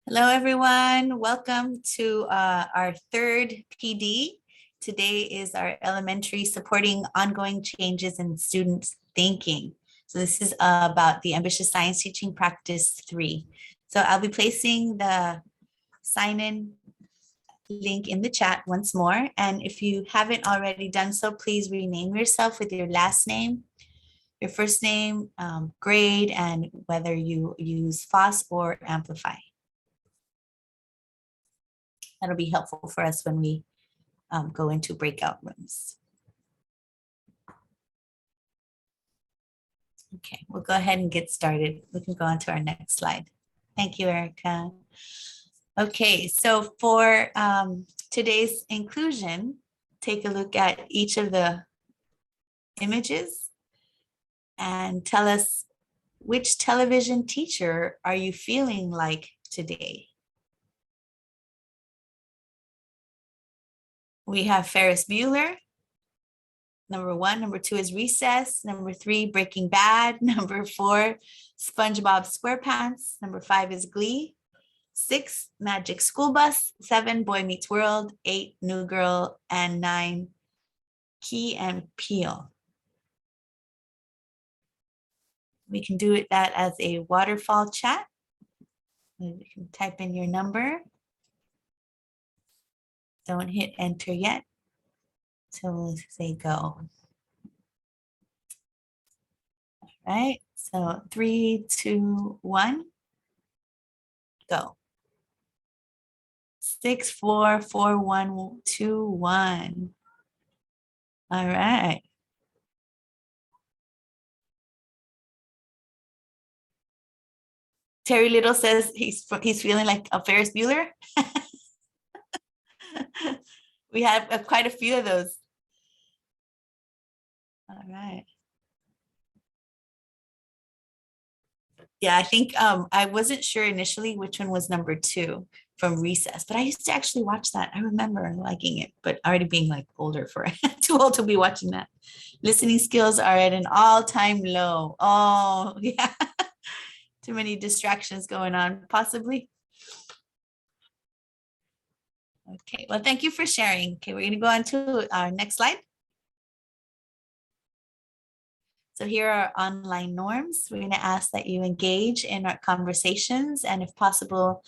Hello, everyone. Welcome to our third PD. Today is our elementary supporting ongoing changes in students' thinking. So this is about the ambitious science teaching practice 3. So I'll be placing the sign-in link in the chat once more. And if you haven't already done so, please rename yourself with your last name, your first name, grade, and whether you use Foss or Amplify. That'll be helpful for us when we go into breakout rooms. Okay, we'll go ahead and get started. We can go on to our next slide. Thank you, Erica. Okay, so for today's inclusion, take a look at each of the images and tell us which television teacher are you feeling like today? We have Ferris Bueller, number 1. Number 2 is Recess. Number 3, Breaking Bad. Number 4, SpongeBob SquarePants. Number 5 is Glee. 6, Magic School Bus. 7, Boy Meets World. 8, New Girl. And 9, Key and Peele. We can do that as a waterfall chat. You can type in your number. Don't hit enter yet. So we'll say go. All right, so 3, 2, 1, go. 6, 4, 4, 1, 2, 1. All right. Terry Little says he's feeling like a Ferris Bueller. We have quite a few of those. All right. Yeah, I think I wasn't sure initially which one was number 2 from Recess, but I used to actually watch that. I remember liking it, but already being like older for too old to be watching that. Listening skills are at an all-time low. Oh, yeah. Too many distractions going on, possibly. Okay, well, thank you for sharing. Okay, we're going to go on to our next slide. So here are online norms. We're going to ask that you engage in our conversations and if possible,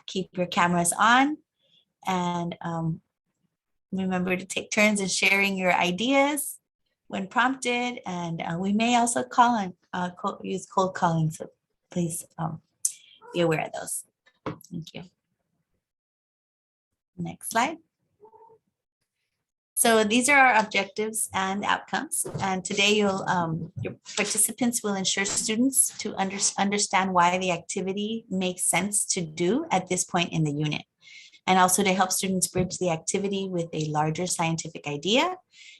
keep your cameras on and remember to take turns in sharing your ideas when prompted. And we may also use cold calling. So please be aware of those. Thank you. Next slide. So these are our objectives and outcomes. And today your participants will ensure students to understand why the activity makes sense to do at this point in the unit. And also to help students bridge the activity with a larger scientific idea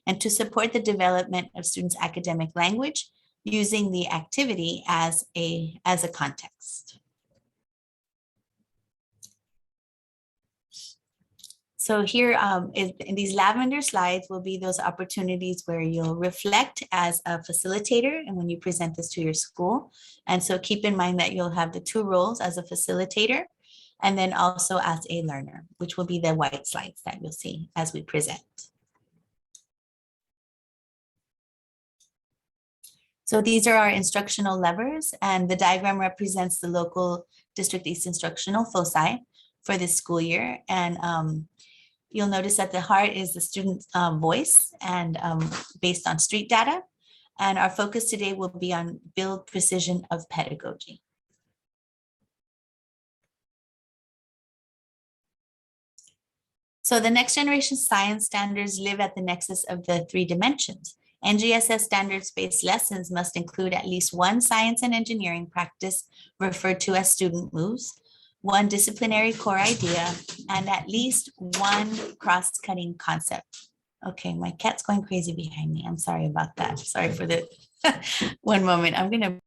and to support the development of students' academic language using the activity as a context. So here in these lavender slides will be those opportunities where you'll reflect as a facilitator and when you present this to your school. And so keep in mind that you'll have the 2 roles as a facilitator and then also as a learner, which will be the white slides that you'll see as we present. So these are our instructional levers and the diagram represents the local District East instructional foci for this school year. And you'll notice that the heart is the student's voice and based on street data. And our focus today will be on build precision of pedagogy. So the next generation science standards live at the nexus of the 3 dimensions. NGSS standards-based lessons must include at least 1 science and engineering practice referred to as student moves, 1 disciplinary core idea, and at least 1 cross-cutting concept. Okay, my cat's going crazy behind me. I'm sorry about that. Sorry for the one moment. I'm going to.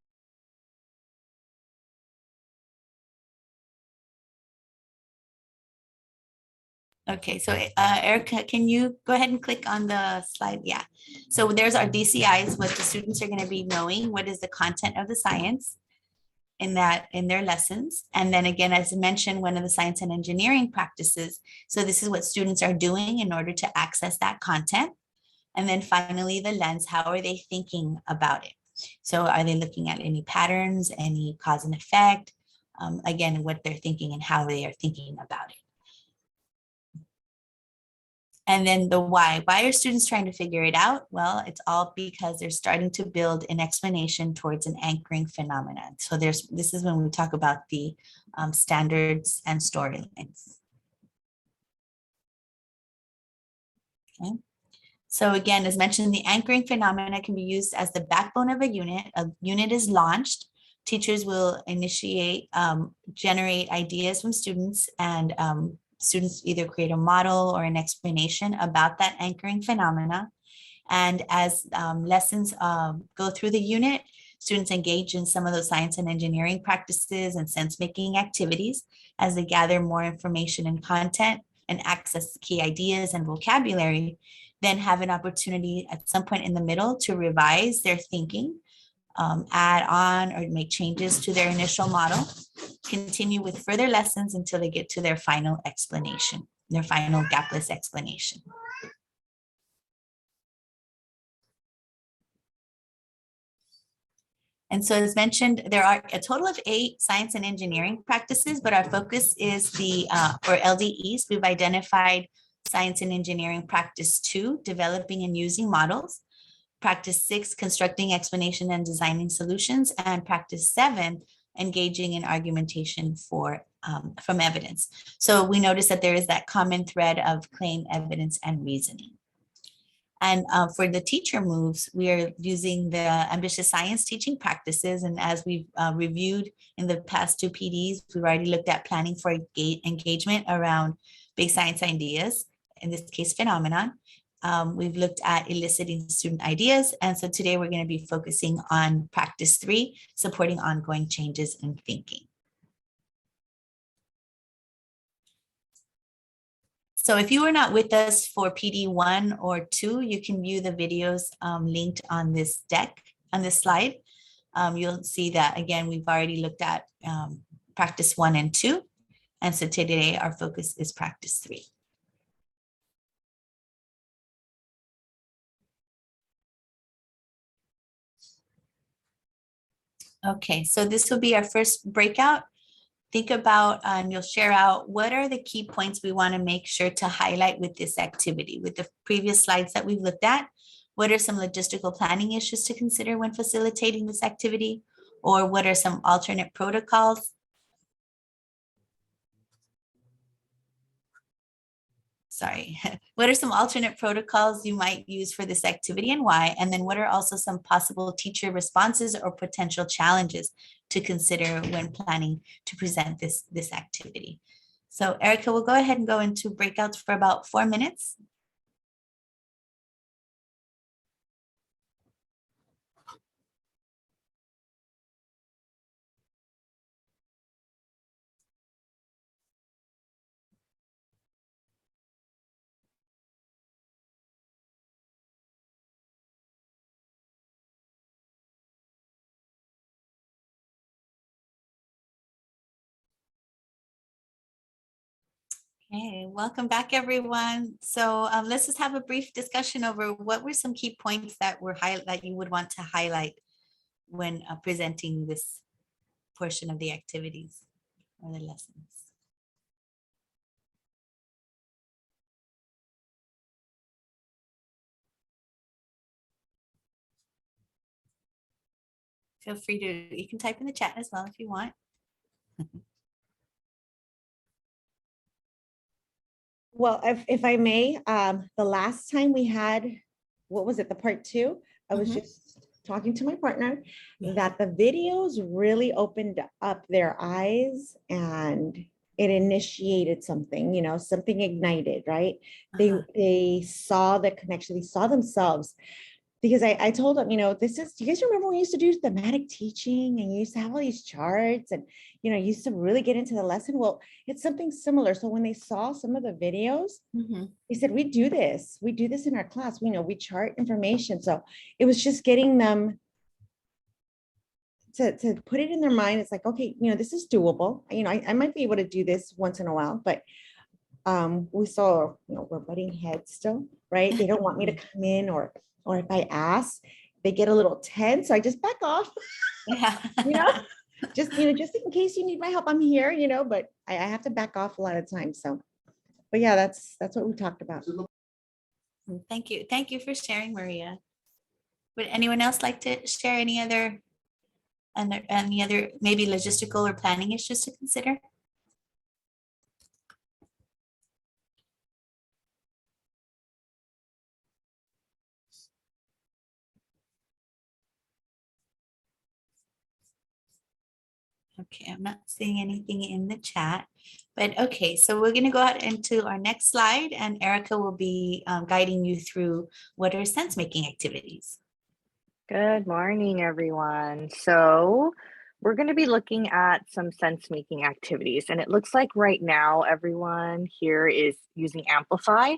Okay, so Erica, can you go ahead and click on the slide? Yeah. So there's our DCIs, what the students are going to be knowing. What is the content of the science? in their lessons. And then again, as I mentioned, one of the science and engineering practices. So this is what students are doing in order to access that content. And then finally, the lens, how are they thinking about it? So are they looking at any patterns, any cause and effect? Again, what they're thinking and how they are thinking about it. And then the why. Why are students trying to figure it out? Well, it's all because they're starting to build an explanation towards an anchoring phenomenon. So this is when we talk about the standards and storylines. Okay. So again, as mentioned, the anchoring phenomena can be used as the backbone of a unit. A unit is launched. Teachers will initiate, generate ideas from students, and students either create a model or an explanation about that anchoring phenomena. And as lessons go through the unit, students engage in some of those science and engineering practices and sense-making activities as they gather more information and content and access key ideas and vocabulary, then have an opportunity at some point in the middle to revise their thinking, add on or make changes to their initial model, continue with further lessons until they get to their final explanation, their final gapless explanation. And so as mentioned, there are a total of 8 science and engineering practices, but our focus is for LDEs, we've identified science and engineering practice 2, developing and using models, practice 6, constructing explanation and designing solutions, and practice 7, engaging in argumentation from evidence. So we notice that there is that common thread of claim, evidence, and reasoning. And for the teacher moves, we are using the ambitious science teaching practices. And as we've reviewed in the past 2 PDs, we've already looked at planning for engagement around big science ideas, in this case, phenomenon. We've looked at eliciting student ideas. And so today we're going to be focusing on practice 3, supporting ongoing changes in thinking. So if you were not with us for PD 1 or 2, you can view the videos linked on this deck, on this slide. You'll see that, again, we've already looked at practice 1 and 2. And so today our focus is practice 3. Okay, so this will be our first breakout. Think about, and you'll share out, what are the key points we want to make sure to highlight with this activity? With the previous slides that we've looked at, what are some logistical planning issues to consider when facilitating this activity? Or what are some alternate protocols? Sorry, what are some alternate protocols you might use for this activity and why? And then what are also some possible teacher responses or potential challenges to consider when planning to present this activity? So Erica, we'll go ahead and go into breakouts for about 4 minutes. Okay, welcome back, everyone. So let's just have a brief discussion over what were some key points that you would want to highlight when presenting this portion of the activities or the lessons. Feel free to, you can type in the chat as well if you want. Well, if I may, the last time we had, what was it, the part 2? I was just talking to my partner that the videos really opened up their eyes and it initiated something, something ignited, right? They saw the connection, they saw themselves. Because I told them, do you guys remember when we used to do thematic teaching and you used to have all these charts and, you used to really get into the lesson? Well, it's something similar. So when they saw some of the videos, they said, we do this in our class. We chart information. So it was just getting them to put it in their mind. It's like, okay, this is doable. I might be able to do this once in a while, but we saw, we're butting heads still, right? They don't want me to come in, or if I ask, they get a little tense. So I just back off, Yeah. just in case you need my help, I'm here, but I have to back off a lot of times. So, but yeah, that's what we talked about. Thank you. Thank you for sharing, Maria. Would anyone else like to share any other maybe logistical or planning issues to consider? Okay, I'm not seeing anything in the chat, but okay, so we're going to go out into our next slide, and Erica will be guiding you through what are sense-making activities. Good morning, everyone. So we're going to be looking at some sense-making activities, and it looks like right now everyone here is using Amplify.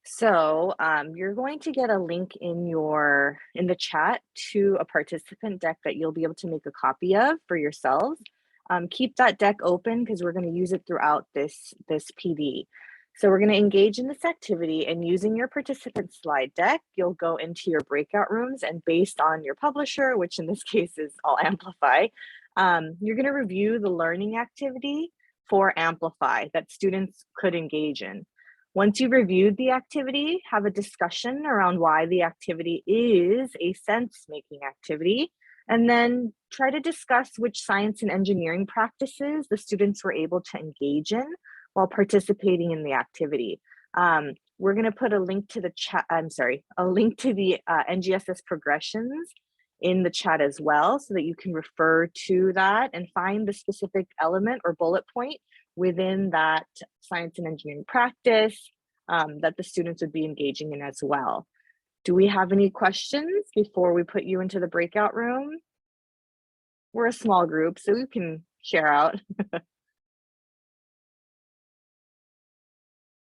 So you're going to get a link in the chat to a participant deck that you'll be able to make a copy of for yourselves. Keep that deck open because we're going to use it throughout this PD. So we're going to engage in this activity, and using your participant slide deck, you'll go into your breakout rooms, and based on your publisher, which in this case is all Amplify, you're going to review the learning activity for Amplify that students could engage in. Once you've reviewed the activity, have a discussion around why the activity is a sense-making activity, and then try to discuss which science and engineering practices the students were able to engage in while participating in the activity. We're going to put a link to the chat, a link to the NGSS progressions in the chat as well, so that you can refer to that and find the specific element or bullet point within that science and engineering practice that the students would be engaging in as well. Do we have any questions before we put you into the breakout room? We're a small group, so we can share out.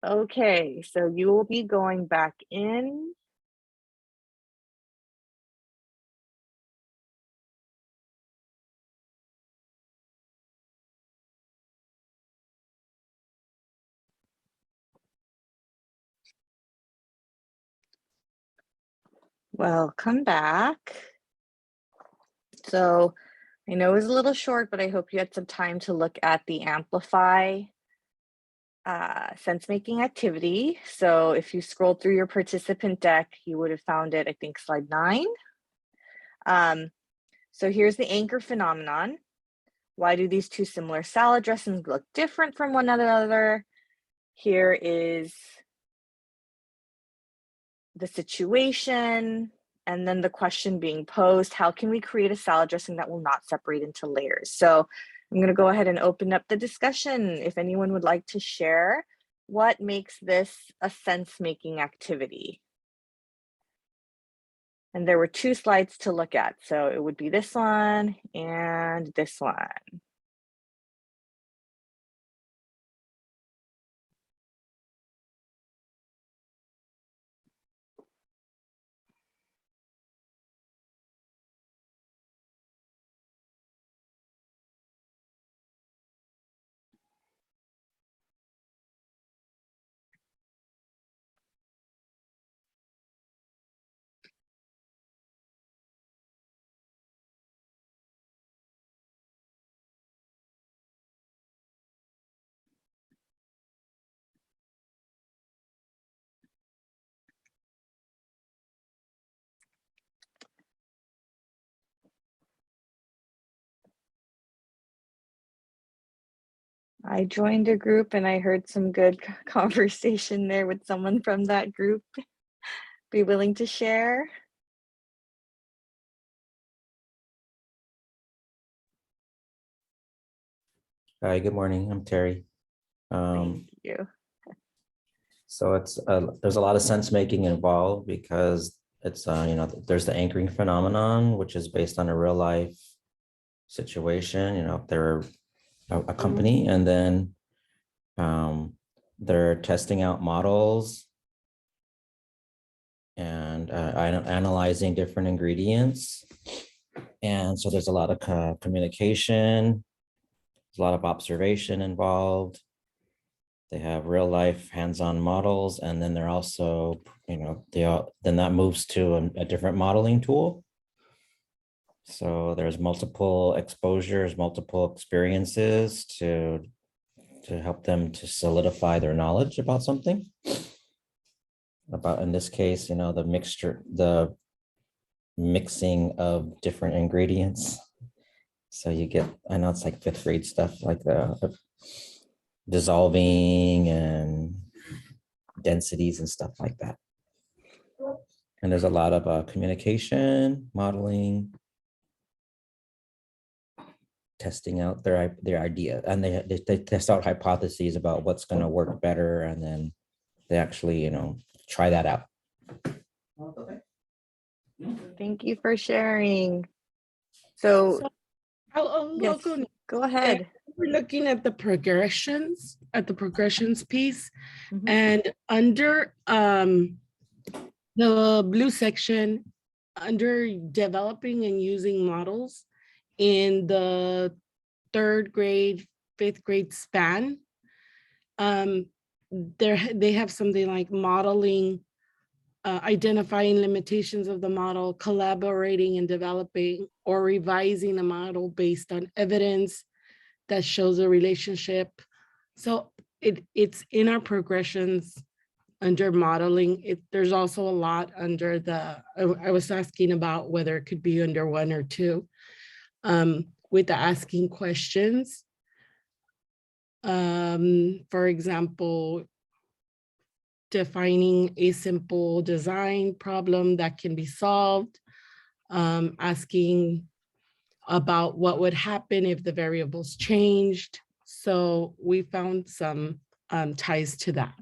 Okay, so you will be going back in. Welcome back. So I know it was a little short, but I hope you had some time to look at the Amplify sense-making activity. So if you scroll through your participant deck, you would have found it, I think, slide 9. So here's the anchor phenomenon. Why do these two similar salad dressings look different from one another? Here is the situation, and then the question being posed: how can we create a salad dressing that will not separate into layers? So I'm going to go ahead and open up the discussion. If anyone would like to share what makes this a sense-making activity. And there were 2 slides to look at, so it would be this one and this one. I joined a group and I heard some good conversation there with someone from that group. Be willing to share? Hi, good morning. I'm Terry. Thank you. So it's there's a lot of sense making involved because it's there's the anchoring phenomenon, which is based on a real life situation. They're a company, and then they're testing out models and analyzing different ingredients. And so there's a lot of communication, there's a lot of observation involved. They have real life hands-on models, and then they're also, then that moves to a different modeling tool. So there's multiple exposures, multiple experiences to help them to solidify their knowledge about something. About, in this case, the mixing of different ingredients. So you get, I know it's like fifth grade stuff, like the dissolving and densities and stuff like that. And there's a lot of communication, modeling, testing out their idea, and they test out hypotheses about what's going to work better, and then they actually try that out. Thank you for sharing. So I'll yes, go. go ahead. We're looking at the progressions, piece, Mhm. and under the blue section, under developing and using models in the 3rd grade, 5th grade span, they have something like modeling, identifying limitations of the model, collaborating and developing or revising a model based on evidence that shows a relationship. So it's in our progressions under modeling. There's also a lot under I was asking about whether it could be under 1 or 2, with the asking questions. For example, defining a simple design problem that can be solved, asking about what would happen if the variables changed. So we found some ties to that.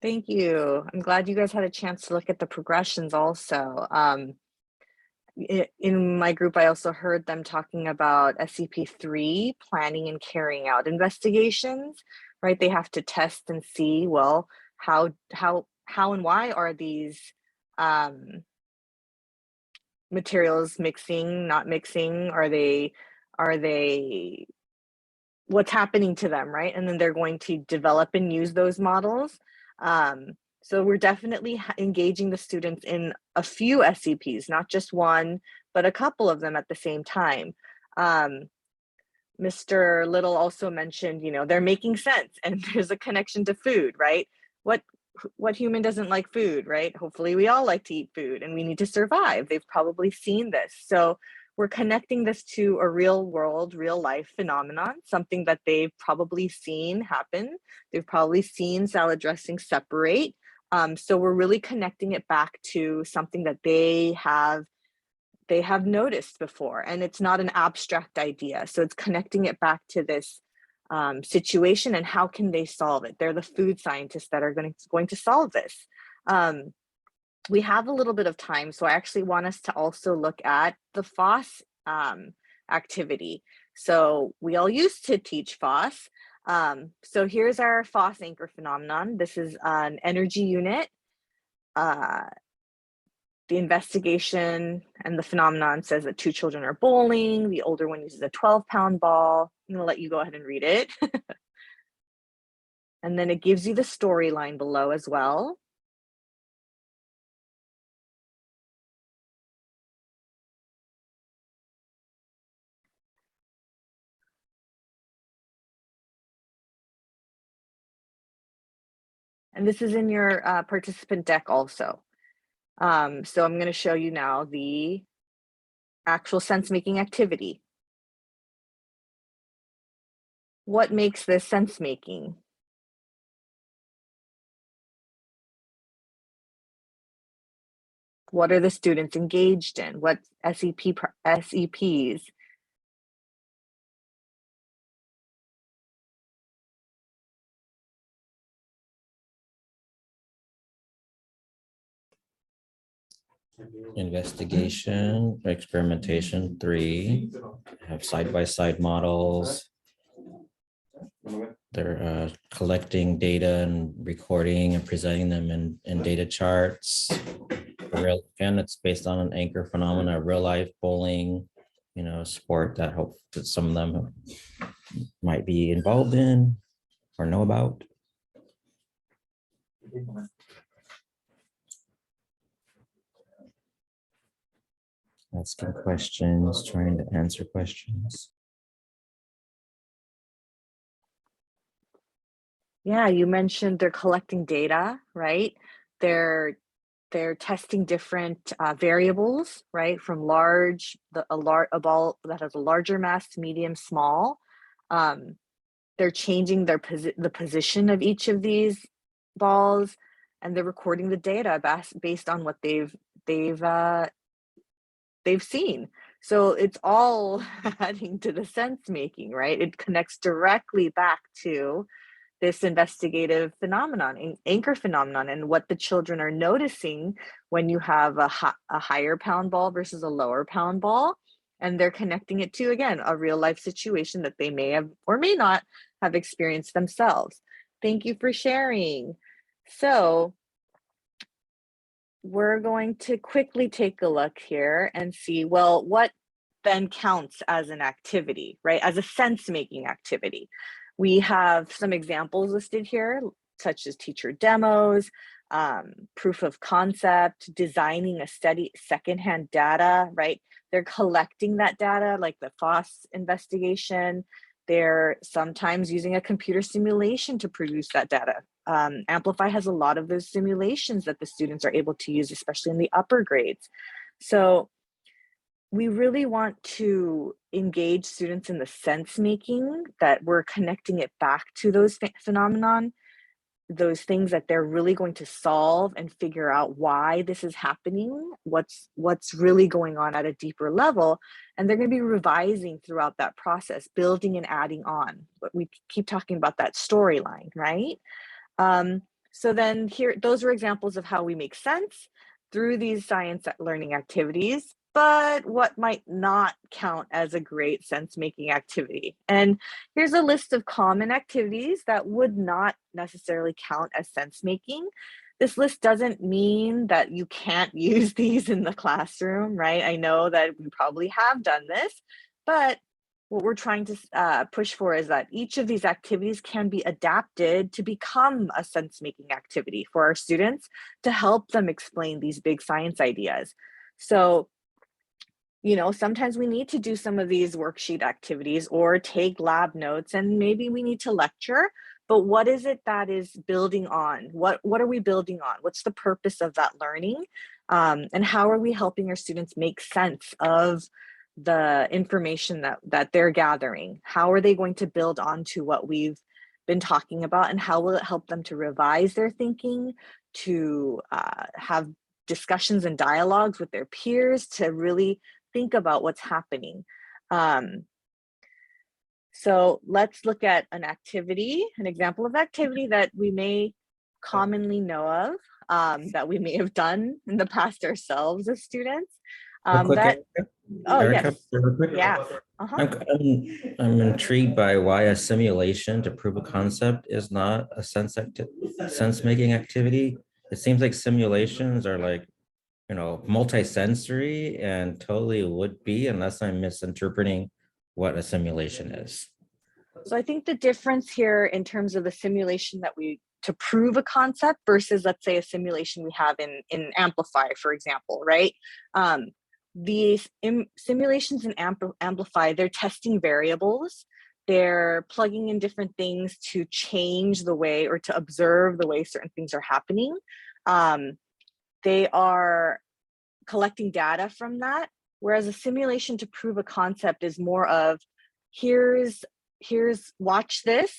Thank you. I'm glad you guys had a chance to look at the progressions also. In my group, I also heard them talking about ASTP3, planning and carrying out investigations, right? They have to test and see, well, how and why are these materials mixing, not mixing? Are they, what's happening to them, right? And then they're going to develop and use those models. So we're definitely engaging the students in a few SCPs, not just one, but a couple of them at the same time. Mr. Little also mentioned, they're making sense and there's a connection to food, right? What human doesn't like food, right? Hopefully we all like to eat food and we need to survive. They've probably seen this. So we're connecting this to a real world, real life phenomenon, something that they've probably seen happen. They've probably seen salad dressing separate. So we're really connecting it back to something that they have noticed before, and it's not an abstract idea. So it's connecting it back to this situation and how can they solve it. They're the food scientists that are going to solve this. We have a little bit of time, so I actually want us to also look at the Foss activity. So we all used to teach Foss. So here's our Foss anchor phenomenon. This is an energy unit. The investigation and the phenomenon says that 2 children are bowling. The older one uses a 12-pound ball. I'm gonna let you go ahead and read it. And then it gives you the storyline below as well. And this is in your participant deck also. So I'm going to show you now the actual sense-making activity. What makes this sense-making? What are the students engaged in? What SEPs? Investigation, experimentation, 3, have side-by-side models. They're collecting data and recording and presenting them in data charts. again, it's based on an anchor phenomena, real life bowling, sport that hope that some of them might be involved in or know about. Asking questions, trying to answer questions. Yeah, you mentioned they're collecting data, right? They're testing different variables, right? From a ball that has a larger mass to medium, small. They're changing the position of each of these balls, and they're recording the data based on what they've seen. So it's all adding to the sense making, right? It connects directly back to this investigative phenomenon, anchor phenomenon, and what the children are noticing when you have a higher pound ball versus a lower pound ball. And they're connecting it to, again, a real life situation that they may have or may not have experienced themselves. Thank you for sharing. So we're going to quickly take a look here and see, well, what then counts as an activity, right? As a sense-making activity. We have some examples listed here, such as teacher demos, proof of concept, designing a study, secondhand data, right? They're collecting that data, like the Foss investigation. They're sometimes using a computer simulation to produce that data. Amplify has a lot of those simulations that the students are able to use, especially in the upper grades. So we really want to engage students in the sense making, that we're connecting it back to those phenomenon, those things that they're really going to solve and figure out why this is happening, what's really going on at a deeper level. And they're going to be revising throughout that process, building and adding on. But we keep talking about that storyline, right? So then here, those are examples of how we make sense through these science learning activities, but what might not count as a great sense-making activity. And here's a list of common activities that would not necessarily count as sense-making. This list doesn't mean that you can't use these in the classroom, right? I know that we probably have done this, but what we're trying to push for is that each of these activities can be adapted to become a sense-making activity for our students to help them explain these big science ideas. So, sometimes we need to do some of these worksheet activities or take lab notes, and maybe we need to lecture, but what is it that is building on? What are we building on? What's the purpose of that learning? And how are we helping our students make sense of the information that they're gathering? How are they going to build onto what we've been talking about, and how will it help them to revise their thinking, to have discussions and dialogues with their peers, to really think about what's happening? So let's look at an example of activity that we may commonly know of, that we may have done in the past ourselves as students. Erica, Yes. real quick. Yeah. I'm intrigued by why a simulation to prove a concept is not a sense-making activity. It seems like simulations are like, multi-sensory and totally would be, unless I'm misinterpreting what a simulation is. So I think the difference here in terms of the simulation to prove a concept versus, let's say, a simulation we have in Amplify, for example, right? These simulations in Amplify, they're testing variables. They're plugging in different things to change the way, or to observe the way certain things are happening. They are collecting data from that, whereas a simulation to prove a concept is more of, here's watch this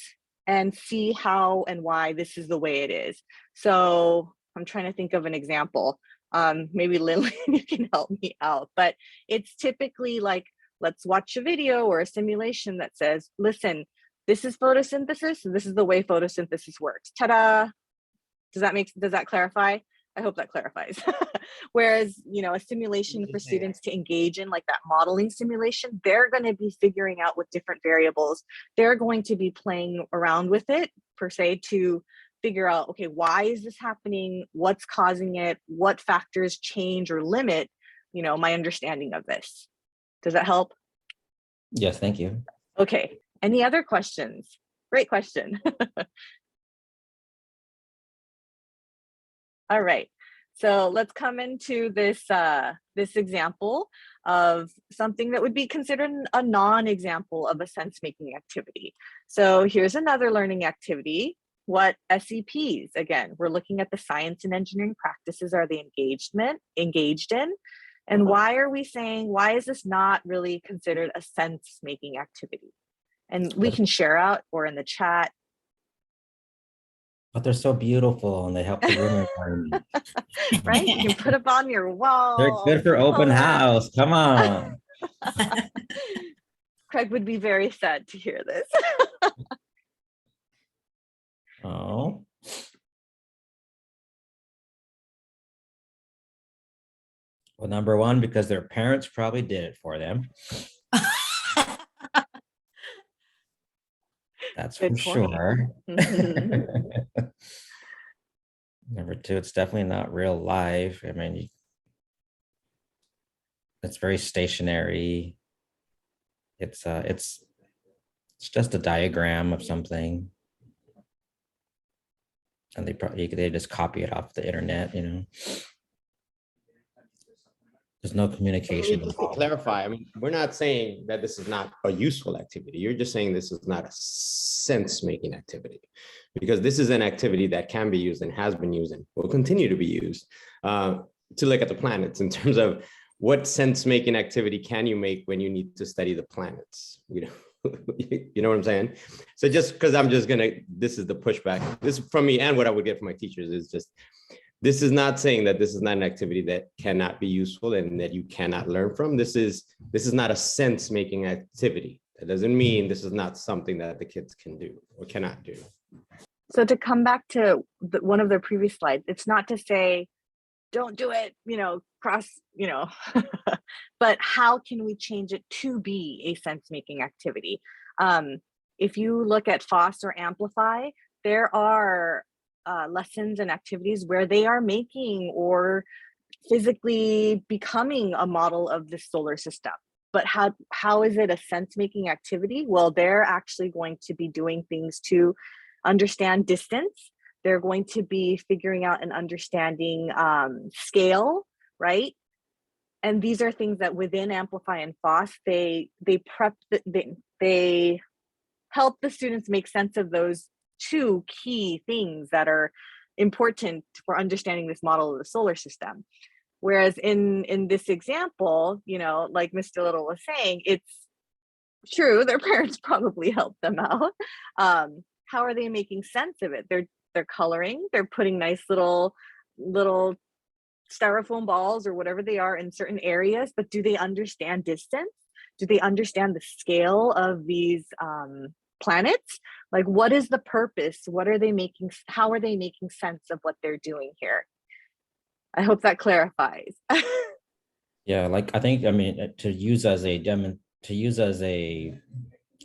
and see how and why this is the way it is. So I'm trying to think of an example. Maybe Lillian, you can help me out, but it's typically like, let's watch a video or a simulation that says, listen, this is photosynthesis, and this is the way photosynthesis works. Ta-da! Does that clarify? I hope that clarifies. Whereas, a simulation for students to engage in, like that modeling simulation, they're going to be figuring out with different variables. They're going to be playing around with it, per se, to figure out, okay, why is this happening? What's causing it? What factors change or limit, my understanding of this? Does that help? Yes, thank you. Okay. Any other questions? Great question. All right. So let's come into this this example of something that would be considered a non-example of a sense-making activity. So here's another learning activity. What SEPs? Again, we're looking at the science and engineering practices are they engaged in? And why are we saying, why is this not really considered a sense-making activity? And we can share out or in the chat. But they're so beautiful and they help the room environment. Right? You can put up on your wall. They're good for open house. Come on. Craig would be very sad to hear this. Oh. Well, number one, because their parents probably did it for them. That's Good for point. sure. Mhm. Number two, it's definitely not real life. I mean, it's very stationary. It's just a diagram of something. And they just copy it off the internet, There's no communication. Just to clarify, I mean, we're not saying that this is not a useful activity. You're just saying this is not a sense-making activity, because this is an activity that can be used and has been used and will continue to be used to look at the planets in terms of what sense-making activity can you make when you need to study the planets, you know what I'm saying? So just because this is the pushback, this from me and what I would get from my teachers is just, this is not saying that this is not an activity that cannot be useful and that you cannot learn from. This is not a sense-making activity. That doesn't mean this is not something that the kids can do or cannot do. So to come back to one of the previous slides, it's not to say, don't do it, but how can we change it to be a sense-making activity? If you look at Foss or Amplify, there are lessons and activities where they are making or physically becoming a model of the solar system. But how is it a sense-making activity? Well, they're actually going to be doing things to understand distance. They're going to be figuring out and understanding scale, right? And these are things that within Amplify and Foss, they help the students make sense of those two key things that are important for understanding this model of the solar system. Whereas in this example, like Mr. Little was saying, it's true, their parents probably helped them out. How are they making sense of it? They're coloring, they're putting nice little styrofoam balls or whatever they are in certain areas, but do they understand distance? Do they understand the scale of these planets? Like, what is the purpose? What are they making? How are they making sense of what they're doing here? I hope that clarifies. Yeah, I think, I mean, to use as a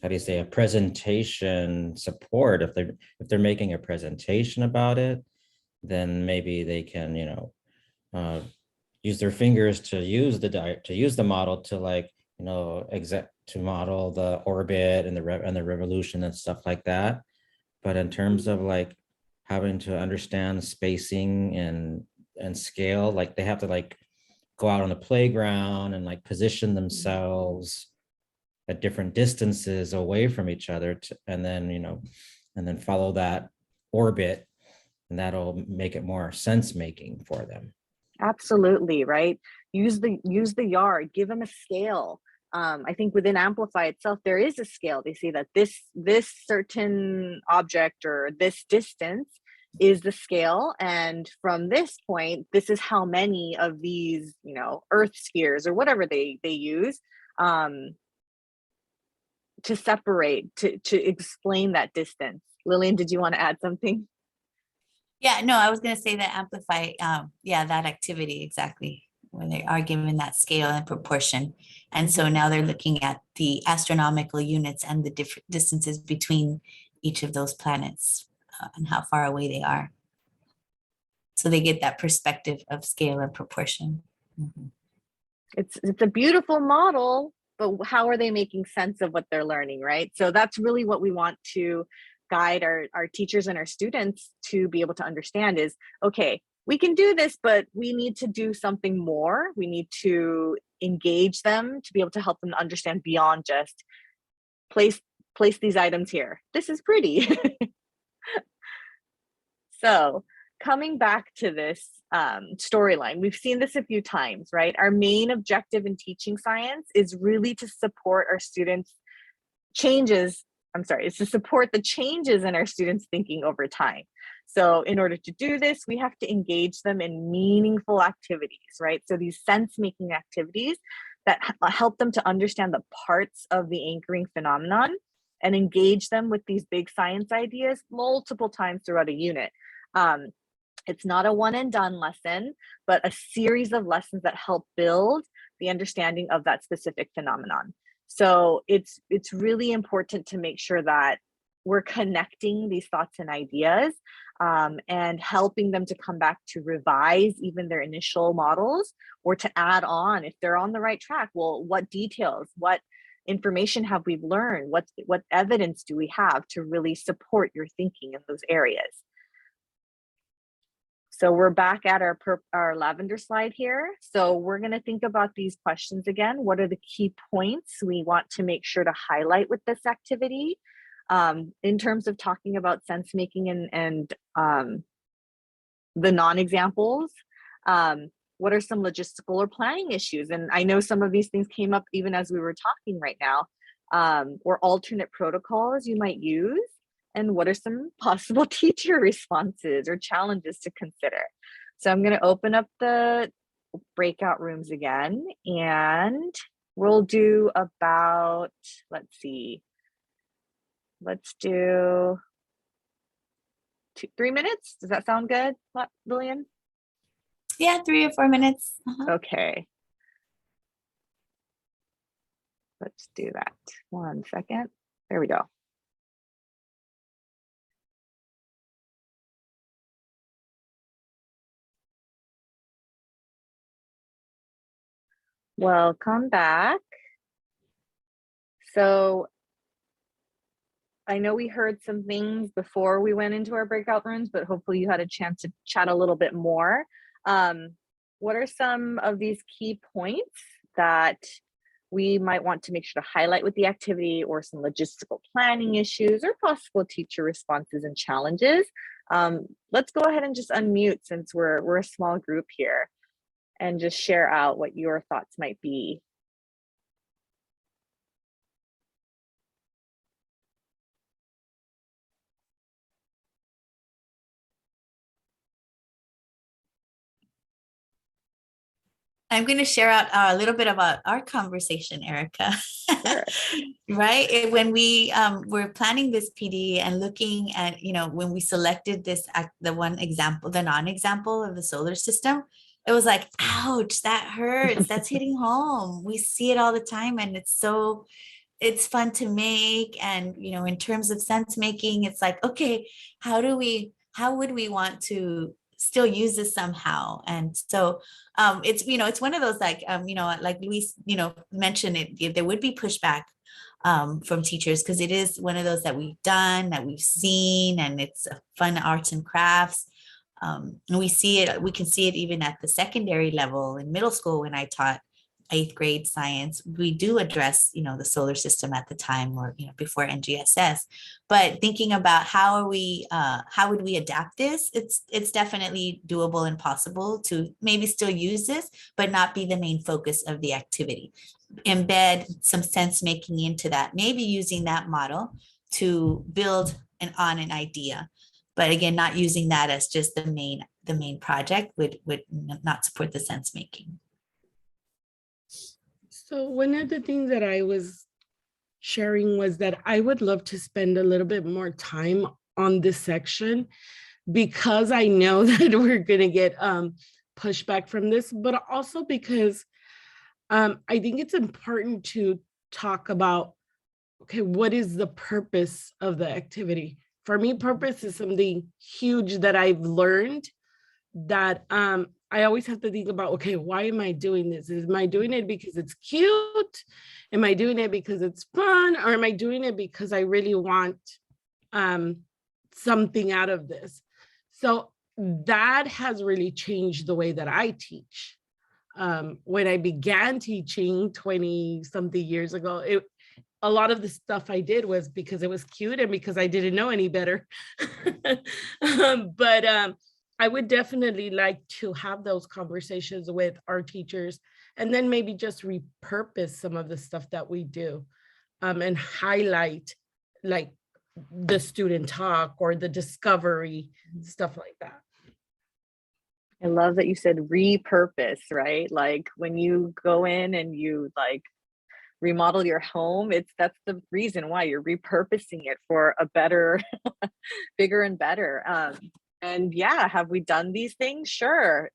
how do you say, a presentation support, if they're making a presentation about it, then maybe they can, use their fingers to use the model to to model the orbit and the revolution and stuff like that. But in terms of having to understand spacing and scale, they have to go out on the playground and position themselves at different distances away from each other and then follow that orbit, and that'll make it more sense making for them. Absolutely, right? Use the yard, give them a scale. I think within Amplify itself, there is a scale. They say that this certain object or this distance is the scale. And from this point, this is how many of these, Earth spheres or whatever they use to separate, to explain that distance. Lillian, did you want to add something? Yeah, no, I was going to say that Amplify, that activity exactly, when they are given that scale and proportion. And so now they're looking at the astronomical units and the different distances between each of those planets. and how far away they are. So they get that perspective of scale and proportion. Mhm. It's a beautiful model, but how are they making sense of what they're learning, right? So that's really what we want to guide our teachers and our students to be able to understand is, okay, we can do this, but we need to do something more. We need to engage them to be able to help them understand beyond just place these items here. This is pretty. So coming back to this storyline, we've seen this a few times, right? Our main objective in teaching science is really to support our students' is to support the changes in our students' thinking over time. So in order to do this, we have to engage them in meaningful activities, right? So these sense-making activities that help them to understand the parts of the anchoring phenomenon and engage them with these big science ideas multiple times throughout a unit. It's not a one and done lesson, but a series of lessons that help build the understanding of that specific phenomenon. So it's really important to make sure that we're connecting these thoughts and ideas and helping them to come back to revise even their initial models or to add on if they're on the right track. Well, what details, what information have we learned? What evidence do we have to really support your thinking in those areas? So we're back at our lavender slide here. So we're going to think about these questions again. What are the key points we want to make sure to highlight with this activity in terms of talking about sense making and the non-examples? What are some logistical or planning issues? And I know some of these things came up even as we were talking right now, or alternate protocols you might use. And what are some possible teacher responses or challenges to consider? So I'm going to open up the breakout rooms again, and we'll do about, let's do 3 minutes. Does that sound good, Lillian? Yeah, 3 or 4 minutes. Okay. Let's do that. 1 second. There we go. Welcome back. So I know we heard some things before we went into our breakout rooms, but hopefully you had a chance to chat a little bit more. What are some of these key points that we might want to make sure to highlight with the activity, or some logistical planning issues or possible teacher responses and challenges? Let's go ahead and just unmute since we're a small group here and just share out what your thoughts might be. I'm going to share out a little bit about our conversation, Erica. Sure. Right? When we were planning this PD and looking at, when we selected the one example, the non-example of the solar system, it was like, ouch, that hurts. That's hitting home. We see it all the time, and it's fun to make. And, in terms of sense making, it's like, okay, how would we want to still use this somehow? And so it's one of those, like Luis mentioned, there would be pushback from teachers, because it is one of those that we've done, that we've seen, and it's fun arts and crafts. And we can see it even at the secondary level in middle school. When I taught 8th grade science, we do address, the solar system at the time, or, before NGSS, but thinking about how would we adapt this? It's definitely doable and possible to maybe still use this, but not be the main focus of the activity. Embed some sense making into that, maybe using that model to build on an idea. But again, not using that as just the main project would not support the sense making. So one of the things that I was sharing was that I would love to spend a little bit more time on this section, because I know that we're going to get pushback from this, but also because I think it's important to talk about, okay, what is the purpose of the activity? for me, purpose is something huge that I've learned that I always have to think about, okay, why am I doing this? Am I doing it because it's cute? Am I doing it because it's fun? Or am I doing it because I really want something out of this? So that has really changed the way that I teach. When I began teaching 20 something years ago, a lot of the stuff I did was because it was cute and because I didn't know any better. But I would definitely like to have those conversations with our teachers and then maybe just repurpose some of the stuff that we do and highlight like the student talk or the discovery, stuff like that. I love that you said repurpose, right? Like when you go in and you like remodel your home, that's the reason why you're repurposing it for a better, bigger and better. And yeah, have we done these things? Sure.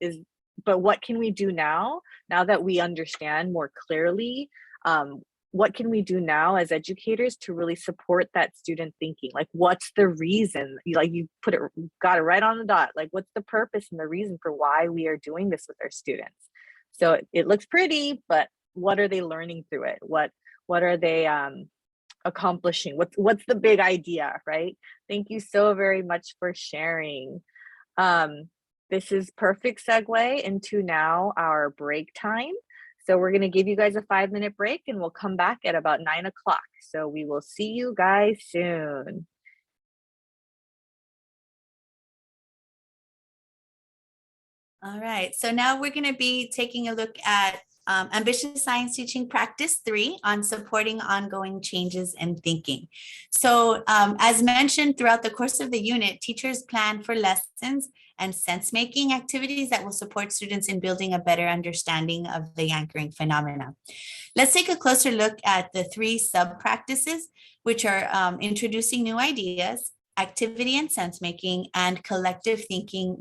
But what can we do now that we understand more clearly? What can we do now as educators to really support that student thinking? Like, what's the reason? Like you got it right on the dot. Like, what's the purpose and the reason for why we are doing this with our students? So it looks pretty, but what are they learning through it? What are they accomplishing? What's the big idea, right? Thank you so very much for sharing. This is perfect segue into now our break time. So we're going to give you guys a 5-minute break and we'll come back at about 9 o'clock. So we will see you guys soon. All right, so now we're going to be taking a look at Ambitious Science Teaching Practice 3 on supporting ongoing changes in thinking. So as mentioned throughout the course of the unit, teachers plan for lessons and sense-making activities that will support students in building a better understanding of the anchoring phenomena. Let's take a closer look at the 3 sub-practices, which are introducing new ideas, activity and sense-making, and collective thinking,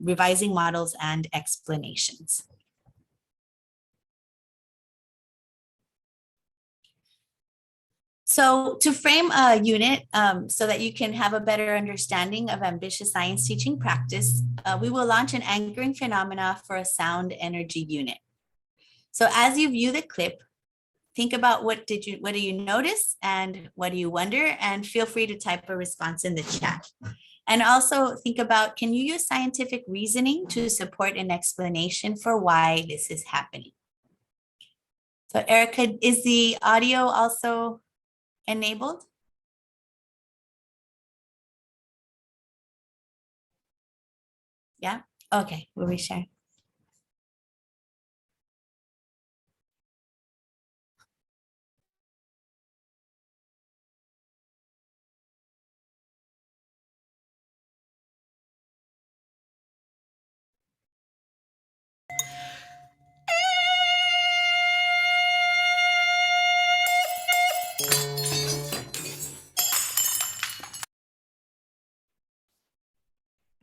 revising models and explanations. So to frame a unit so that you can have a better understanding of ambitious science teaching practice, we will launch an anchoring phenomena for a sound energy unit. So as you view the clip, think about what do you notice and what do you wonder, and feel free to type a response in the chat. And also think about, can you use scientific reasoning to support an explanation for why this is happening? So Erica, is the audio also enabled? Yeah, okay, we'll reshare.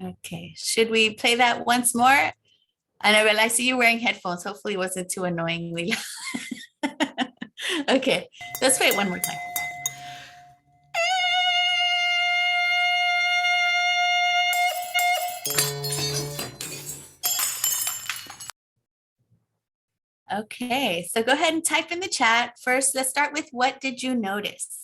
Okay, should we play that once more? And I realize you're wearing headphones. Hopefully it wasn't too annoyingly loud. Okay, let's play it one more time. Okay, so go ahead and type in the chat. First, let's start with what did you notice?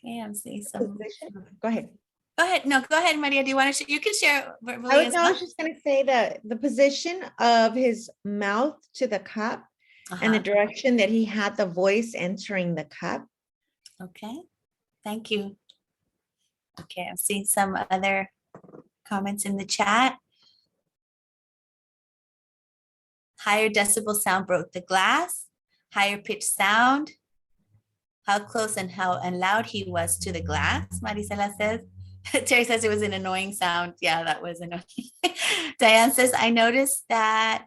Okay, I'm seeing some. Go ahead. Go ahead. No, go ahead, Maria. Do you want to? You can share verbally as I well. was just going to say that the position of his mouth to the cup and the direction that he had the voice entering the cup. Okay, thank you. Okay, I'm seeing some other comments in the chat. Higher decibel sound broke the glass. Higher pitch sound. How close and how loud he was to the glass, Marisela says. Terry says it was an annoying sound. Yeah, that was annoying. Diane says, I noticed that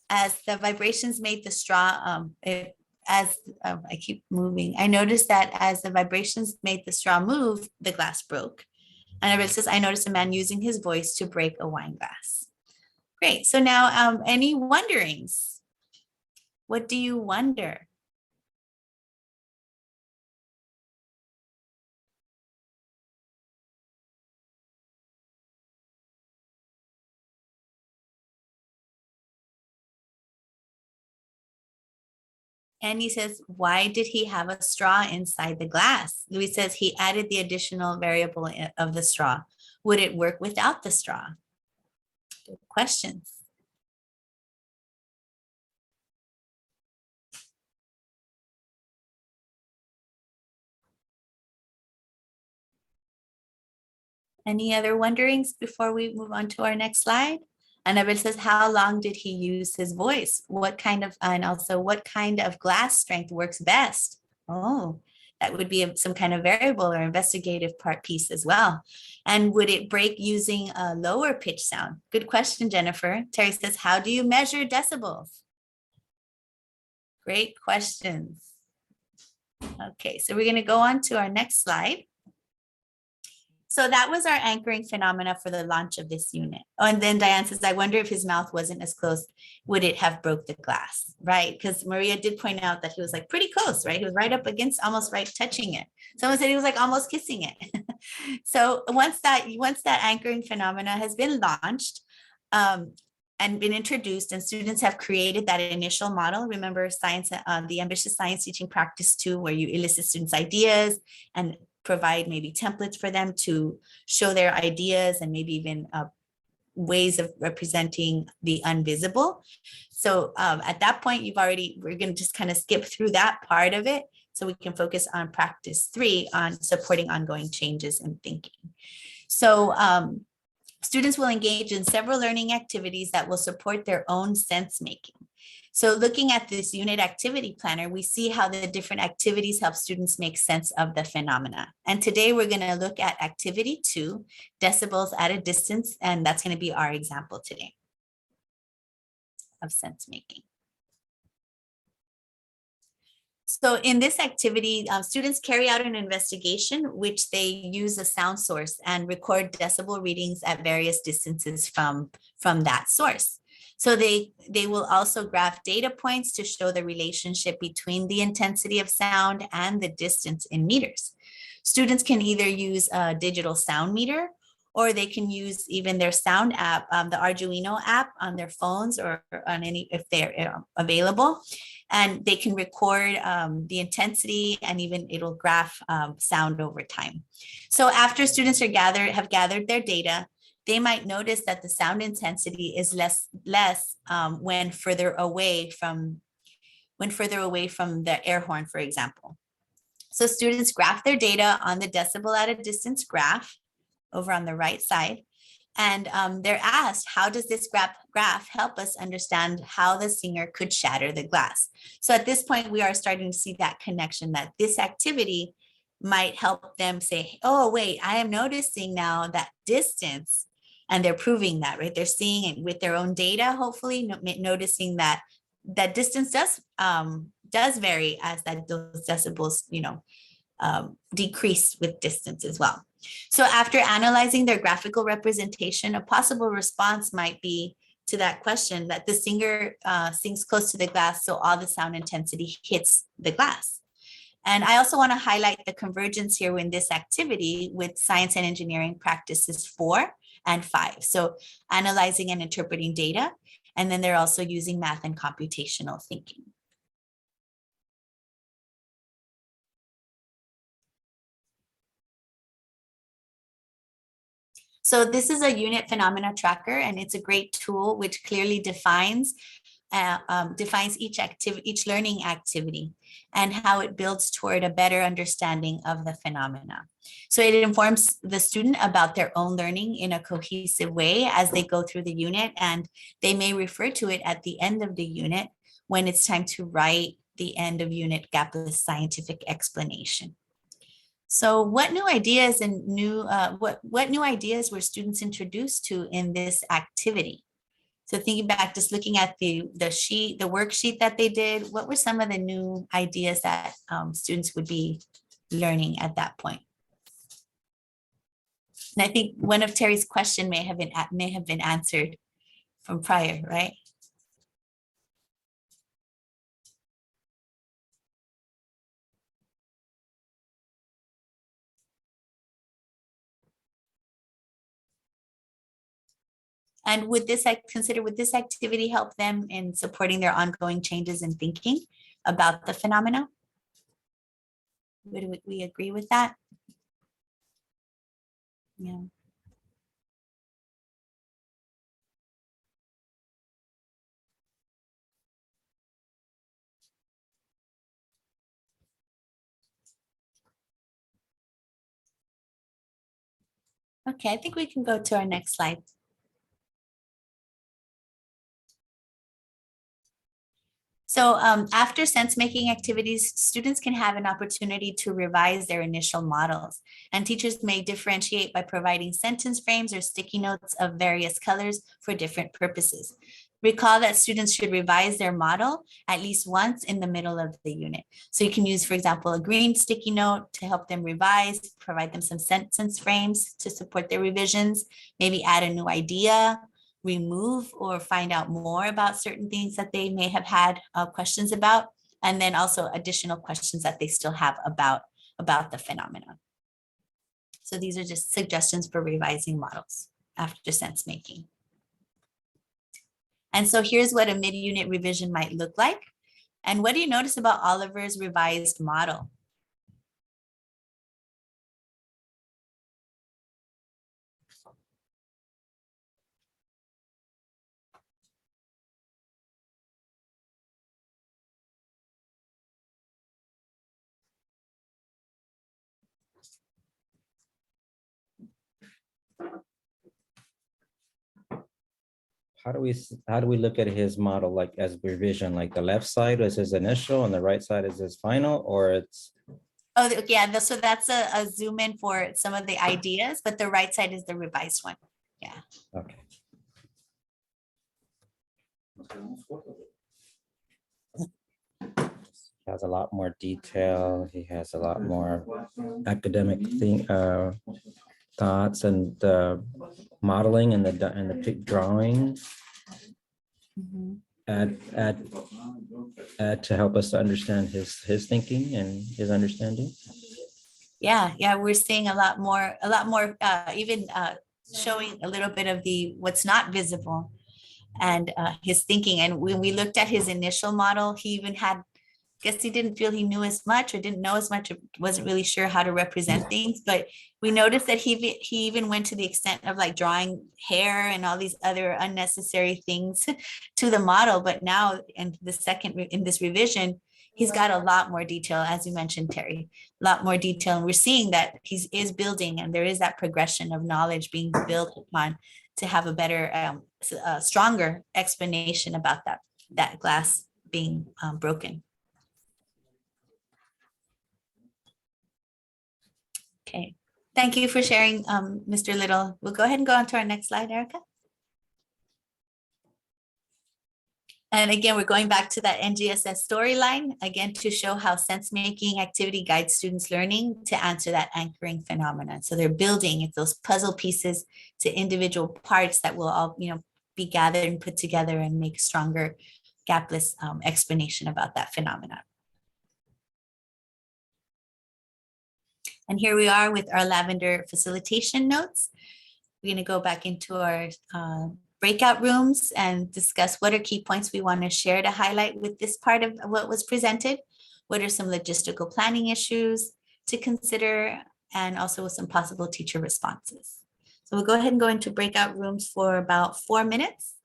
as the vibrations made the straw, it as I keep moving, I noticed that as the vibrations made the straw move, the glass broke. And it says, I noticed a man using his voice to break a wine glass. Great. So now, any wonderings? What do you wonder? Annie says, why did he have a straw inside the glass? Louis says he added the additional variable of the straw. Would it work without the straw? Good questions. Any other wonderings before we move on to our next slide? Annabelle says, how long did he use his voice? What kind of, and also what kind of glass strength works best? Oh, that would be some kind of variable or investigative part piece as well. And would it break using a lower pitch sound? Good question, Jennifer. Terry says, how do you measure decibels? Great questions. Okay, so we're going to go on to our next slide. So that was our anchoring phenomena for the launch of this unit. Oh, and then Diane says, I wonder if his mouth wasn't as close, would it have broke the glass, right? Because Maria did point out that he was like pretty close, right? He was right up against, almost right touching it. Someone said he was like almost kissing it. So once that anchoring phenomena has been launched, and been introduced, and students have created that initial model. Remember science, the ambitious science teaching practice 2, where you elicit students' ideas and provide maybe templates for them to show their ideas and maybe even ways of representing the invisible. So at that point, we're going to just kind of skip through that part of it so we can focus on practice 3 on supporting ongoing changes in thinking. So students will engage in several learning activities that will support their own sense making. So looking at this unit activity planner, we see how the different activities help students make sense of the phenomena. And today we're going to look at activity 2, decibels at a distance, and that's going to be our example today of sense making. So in this activity, students carry out an investigation, which they use a sound source and record decibel readings at various distances from that source. So they will also graph data points to show the relationship between the intensity of sound and the distance in meters. Students can either use a digital sound meter, or they can use even their sound app, the Arduino app on their phones or on any, if they're available. And they can record the intensity, and even it'll graph sound over time. So after students have gathered their data, they might notice that the sound intensity is less when further away from the air horn, for example. So students graph their data on the decibel at a distance graph over on the right side. And they're asked, how does this graph help us understand how the singer could shatter the glass? So at this point, we are starting to see that connection, that this activity might help them say, oh, wait, I am noticing now that distance, and they're proving that, right? They're seeing it with their own data, hopefully, noticing that distance does vary as those decibels, decrease with distance as well. So after analyzing their graphical representation, a possible response might be to that question that the singer sings close to the glass, so all the sound intensity hits the glass. And I also want to highlight the convergence here in this activity with science and engineering practices 4 and 5. So analyzing and interpreting data, and then they're also using math and computational thinking. So this is a unit phenomena tracker, and it's a great tool which clearly defines each learning activity and how it builds toward a better understanding of the phenomena. So it informs the student about their own learning in a cohesive way as they go through the unit, and they may refer to it at the end of the unit when it's time to write the end of unit gapless scientific explanation. So what new ideas what new ideas were students introduced to in this activity? So thinking back, just looking at the worksheet that they did, what were some of the new ideas that students would be learning at that point? And I think one of Terry's question may have been answered from prior, right? And would this activity help them in supporting their ongoing changes in thinking about the phenomena? Would we agree with that? Yeah. Okay, I think we can go to our next slide. So after sense-making activities, students can have an opportunity to revise their initial models, and teachers may differentiate by providing sentence frames or sticky notes of various colors for different purposes. Recall that students should revise their model at least once in the middle of the unit. So you can use, for example, a green sticky note to help them revise, provide them some sentence frames to support their revisions, maybe add a new idea, remove or find out more about certain things that they may have had questions about, and then also additional questions that they still have about the phenomena. So these are just suggestions for revising models after sense making. And so here's what a mid-unit revision might look like. And what do you notice about Oliver's revised model? How do we look at his model like as revision? Like the left side is his initial and the right side is his final, or it's? Oh, yeah, so that's a zoom in for some of the ideas, but the right side is the revised one. Yeah. Okay. He has a lot more detail. He has a lot more academic thoughts and modeling and the drawing. Mhm. Add to help us to understand his thinking and his understanding. Yeah, we're seeing a lot more, even showing a little bit of what's not visible and his thinking. And when we looked at his initial model, he even had, guess he didn't feel he knew as much or didn't know as much, or wasn't really sure how to represent things. But we noticed that he even went to the extent of like drawing hair and all these other unnecessary things to the model. But now in this revision, he's got a lot more detail, as you mentioned, Terry, a lot more detail. And we're seeing that he is building, and there is that progression of knowledge being built upon to have a better, stronger explanation about that glass being broken. Okay, thank you for sharing, Mr. Little. We'll go ahead and go on to our next slide, Erica. And again, we're going back to that NGSS storyline, again, to show how sense-making activity guides students' learning to answer that anchoring phenomenon. So they're building, it's those puzzle pieces to individual parts that will all, be gathered and put together and make stronger, gapless explanation about that phenomenon. And here we are with our lavender facilitation notes. We're going to go back into our breakout rooms and discuss what are key points we want to share to highlight with this part of what was presented. What are some logistical planning issues to consider, and also some possible teacher responses. So we'll go ahead and go into breakout rooms for about 4 minutes.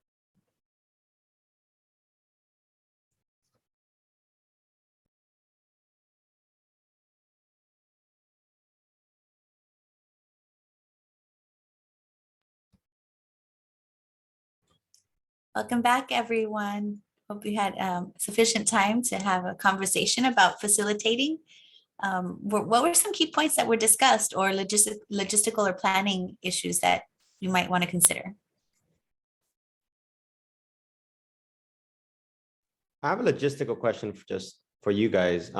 Welcome back, everyone. Hope you had sufficient time to have a conversation about facilitating. What were some key points that were discussed, or logistical or planning issues that you might want to consider? I have a logistical question for just for you guys.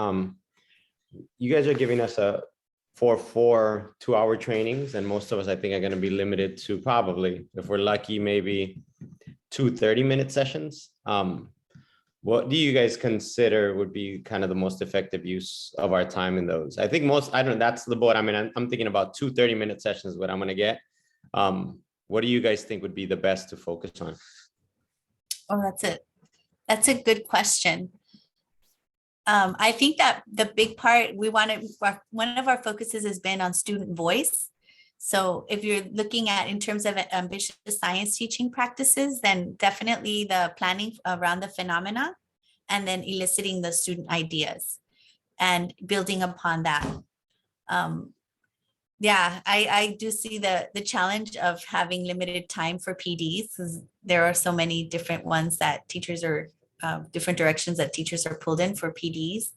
You guys are giving us four 2-hour trainings, and most of us, I think, are going to be limited to probably, if we're lucky, maybe 2 30-minute sessions. What do you guys consider would be kind of the most effective use of our time in those? I think I don't know, that's the board. I mean, I'm thinking about 2 30-minute sessions, what I'm going to get. What do you guys think would be the best to focus on? Oh, that's a good question. I think that the big part one of our focuses has been on student voice. So if you're looking at in terms of ambitious science teaching practices, then definitely the planning around the phenomena and then eliciting the student ideas and building upon that. Yeah, I do see the challenge of having limited time for PDs, because there are so many different ones that teachers are, different directions that teachers are pulled in for PDs.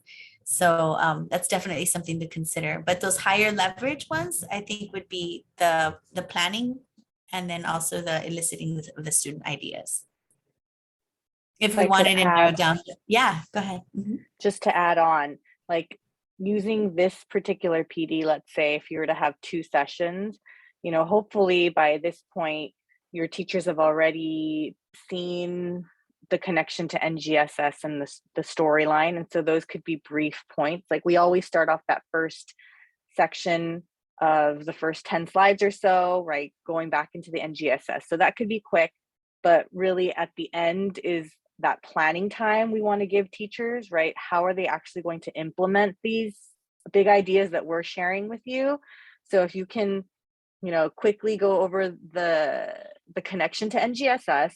So that's definitely something to consider. But those higher leverage ones, I think would be the planning and then also the eliciting of the student ideas. If we I could wanted to narrow add- down, yeah, go ahead. Mhm. Just to add on, like using this particular PD, let's say if you were to have 2 sessions, hopefully by this point, your teachers have already seen the connection to NGSS and the storyline. And so those could be brief points. Like we always start off that first section of the first 10 slides or so, right? Going back into the NGSS. So that could be quick, but really at the end is that planning time we want to give teachers, right? How are they actually going to implement these big ideas that we're sharing with you? So if you can, quickly go over the connection to NGSS,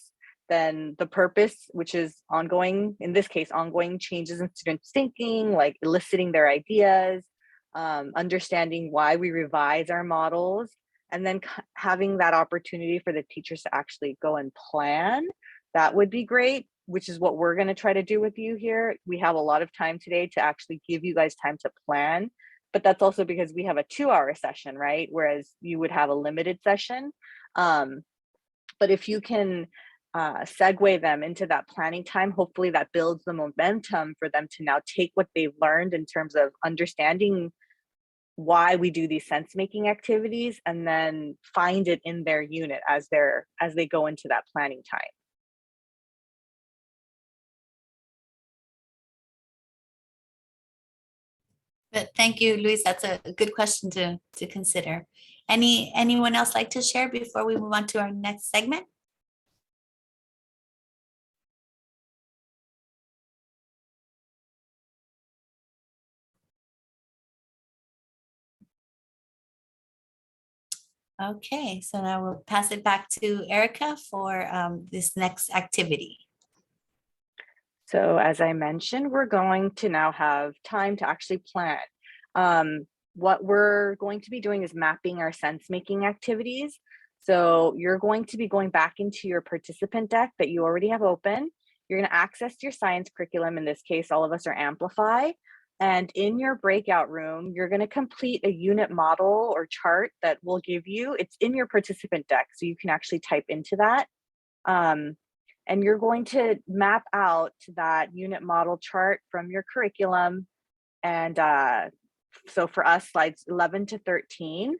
then the purpose, which is ongoing, in this case, ongoing changes in students' thinking, like eliciting their ideas, understanding why we revise our models, and then having that opportunity for the teachers to actually go and plan, that would be great, which is what we're going to try to do with you here. We have a lot of time today to actually give you guys time to plan, but that's also because we have a 2-hour session, right? Whereas you would have a limited session. But if you can segue them into that planning time, hopefully that builds the momentum for them to now take what they've learned in terms of understanding why we do these sense-making activities, and then find it in their unit as they go into that planning time. But thank you, Luis. That's a good question to consider. Anyone else like to share before we move on to our next segment? Okay, so now we'll pass it back to Erica for this next activity. So as I mentioned, we're going to now have time to actually plan. What we're going to be doing is mapping our sense-making activities. So you're going to be going back into your participant deck that you already have open. You're going to access your science curriculum. In this case, all of us are Amplify. And in your breakout room, you're going to complete a unit model or chart that we'll give you. It's in your participant deck, so you can actually type into that. And you're going to map out that unit model chart from your curriculum. And so for us, slides 11 to 13.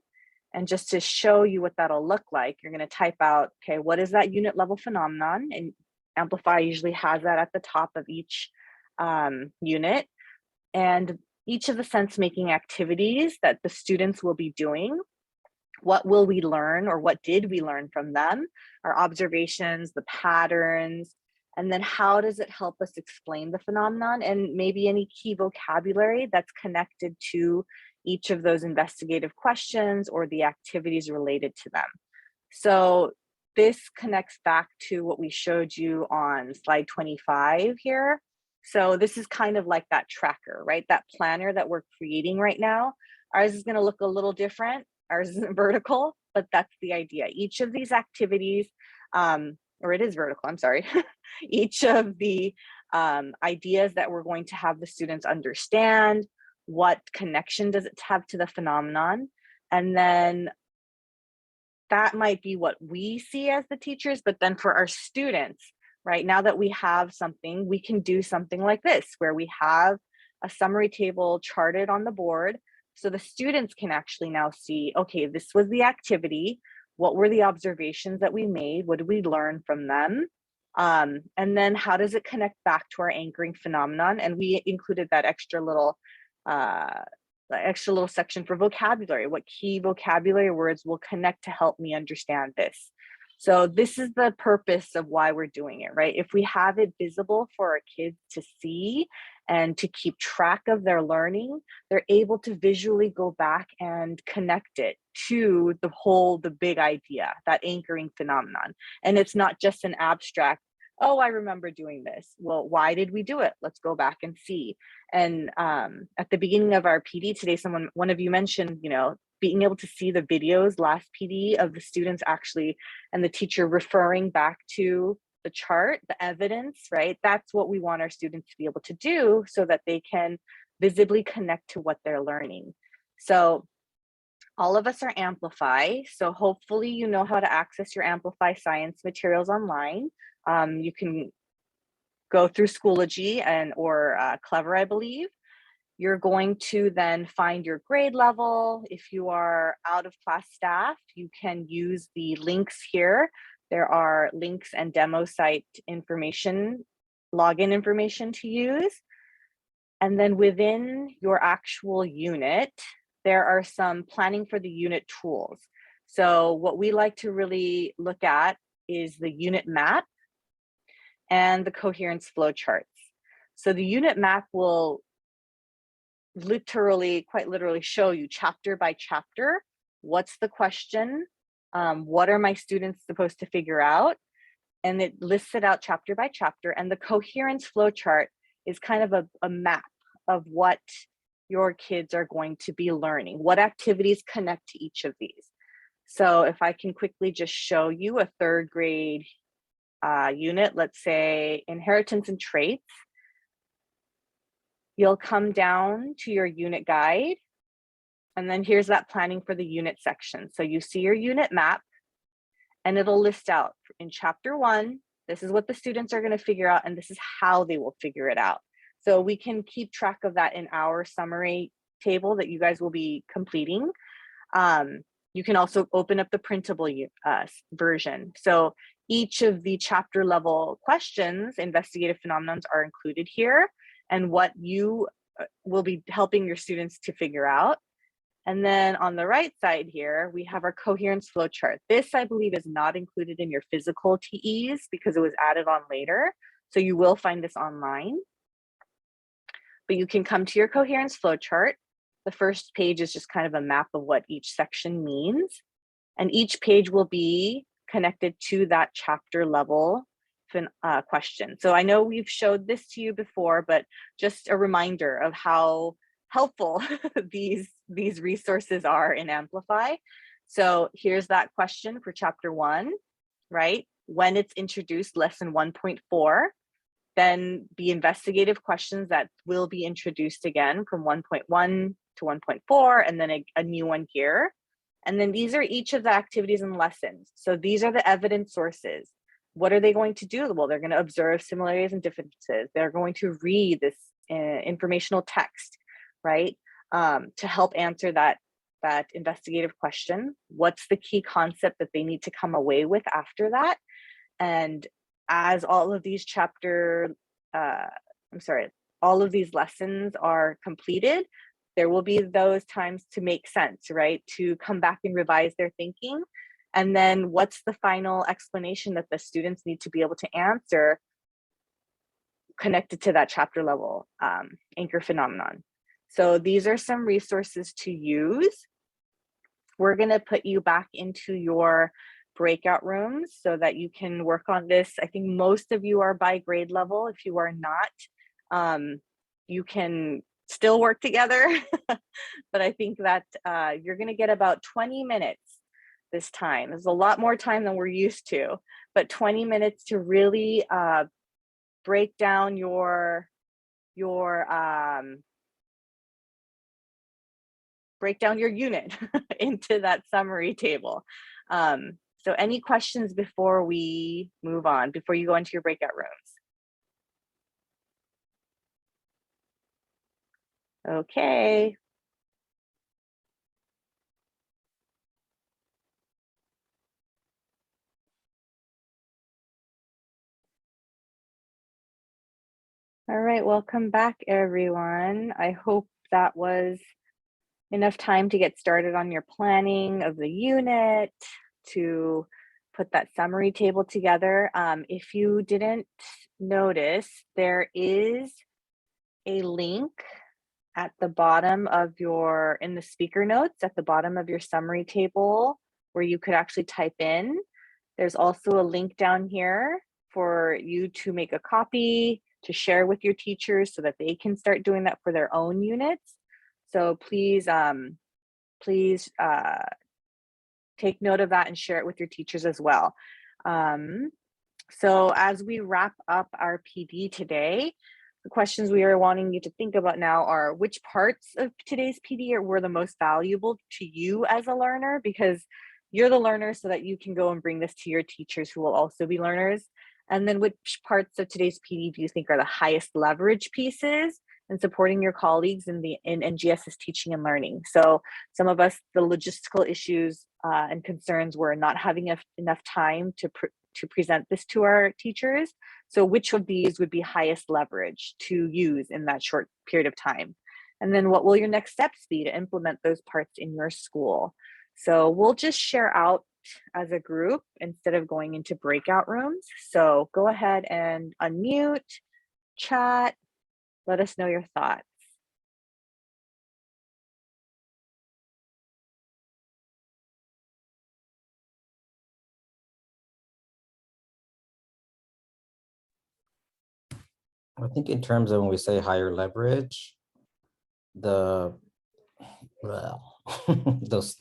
And just to show you what that'll look like, you're going to type out, okay, what is that unit level phenomenon? And Amplify usually has that at the top of each unit. And each of the sense-making activities that the students will be doing, what will we learn, or what did we learn from them? Our observations, the patterns, and then how does it help us explain the phenomenon, and maybe any key vocabulary that's connected to each of those investigative questions or the activities related to them. So this connects back to what we showed you on slide 25 here. So this is kind of like that tracker, right? That planner that we're creating right now. Ours is going to look a little different. Ours isn't vertical, but that's the idea. Each of these activities, or it is vertical, I'm sorry. Each of the ideas that we're going to have the students understand, what connection does it have to the phenomenon? And then that might be what we see as the teachers, but then for our students, right? Now that we have something, we can do something like this, where we have a summary table charted on the board. So the students can actually now see, okay, this was the activity. What were the observations that we made? What did we learn from them? And then how does it connect back to our anchoring phenomenon? And we included that extra little section for vocabulary. What key vocabulary words will connect to help me understand this? So this is the purpose of why we're doing it, right? If we have it visible for our kids to see and to keep track of their learning, they're able to visually go back and connect it to the big idea, that anchoring phenomenon. And it's not just an abstract, oh, I remember doing this. Well, why did we do it? Let's go back and see. And at the beginning of our PD today, one of you mentioned, being able to see the videos last PD of the students actually, and the teacher referring back to the chart, the evidence, right? That's what we want our students to be able to do so that they can visibly connect to what they're learning. So all of us are Amplify. So hopefully you know how to access your Amplify science materials online. You can go through Schoology or Clever, I believe. You're going to then find your grade level. If you are out of class staff, you can use the links here. There are links and demo site information, login information to use. And then within your actual unit, there are some planning for the unit tools. So what we like to really look at is the unit map and the coherence flowcharts. So the unit map will quite literally show you chapter by chapter, what's the question, what are my students supposed to figure out, and it lists it out chapter by chapter. And the coherence flowchart is kind of a map of what your kids are going to be learning, what activities connect to each of these. So if I can quickly just show you a third grade unit, let's say inheritance and traits. You'll come down to your unit guide, and then here's that planning for the unit section. So you see your unit map, and it'll list out in chapter 1, this is what the students are going to figure out, and this is how they will figure it out. So we can keep track of that in our summary table that you guys will be completing. You can also open up the printable version. So each of the chapter level questions, investigative phenomenons, are included here, and what you will be helping your students to figure out. And then on the right side here, we have our coherence flowchart. This, I believe, is not included in your physical TEs because it was added on later. So you will find this online. But you can come to your coherence flowchart. The first page is just kind of a map of what each section means. And each page will be connected to that chapter level question. So I know we've showed this to you before, but just a reminder of how helpful these resources are in Amplify. So here's that question for chapter 1, right? When it's introduced, lesson 1.4, then the investigative questions that will be introduced again from 1.1 to 1.4, and then a new one here. And then these are each of the activities and lessons. So these are the evidence sources. What are they going to do? Well, they're going to observe similarities and differences. They're going to read this informational text, right? To help answer that investigative question. What's the key concept that they need to come away with after that? And as all of these all of these lessons are completed, there will be those times to make sense, right? To come back and revise their thinking. And then what's the final explanation that the students need to be able to answer connected to that chapter level anchor phenomenon. So these are some resources to use. We're going to put you back into your breakout rooms so that you can work on this. I think most of you are by grade level. If you are not, you can still work together. But I think that you're going to get about 20 minutes this time. It's a lot more time than we're used to, but 20 minutes to really break down your unit into that summary table. So any questions before we move on, before you go into your breakout rooms? Okay. All right, welcome back, everyone. I hope that was enough time to get started on your planning of the unit, to put that summary table together. If you didn't notice, there is a link at the bottom of your, in the speaker notes, at the bottom of your summary table, where you could actually type in. There's also a link down here for you to make a copy to share with your teachers so that they can start doing that for their own units. So please, take note of that and share it with your teachers as well. So as we wrap up our PD today, the questions we are wanting you to think about now are, which parts of today's PD were the most valuable to you as a learner? Because you're the learner, so that you can go and bring this to your teachers who will also be learners. And then which parts of today's PD do you think are the highest leverage pieces in supporting your colleagues in NGS's teaching and learning? So some of us, the logistical issues and concerns were not having enough time to present this to our teachers. So which of these would be highest leverage to use in that short period of time? And then what will your next steps be to implement those parts in your school? So we'll just share out as a group instead of going into breakout rooms. So go ahead and unmute, chat, let us know your thoughts. I think in terms of when we say higher leverage, the well, those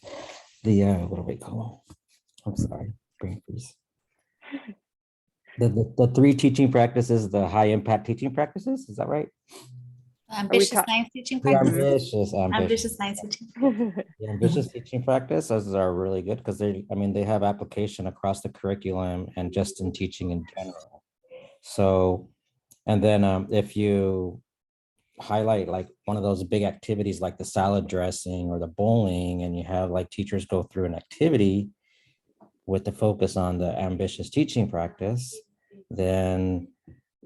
what do we call them? I'm sorry, brain freeze. The three teaching practices, the high impact teaching practices, is that right? Ambitious science teaching The practice. ambitious Science teaching. the ambitious teaching practices are really good because they have application across the curriculum and just in teaching in general. So, and then if you highlight like one of those big activities like the salad dressing or the bowling, and you have like teachers go through an activity with the focus on the ambitious teaching practice, then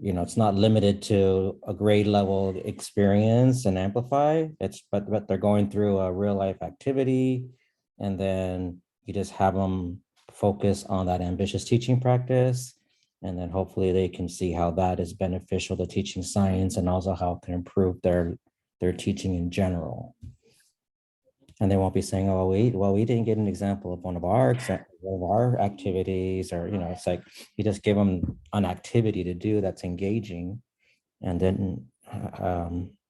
it's not limited to a grade level experience and amplify. But they're going through a real life activity, and then you just have them focus on that ambitious teaching practice, and then hopefully they can see how that is beneficial to teaching science, and also how it can improve their teaching in general. And they won't be saying, oh, we didn't get an example of one of our activities, or, it's like you just give them an activity to do that's engaging, and then,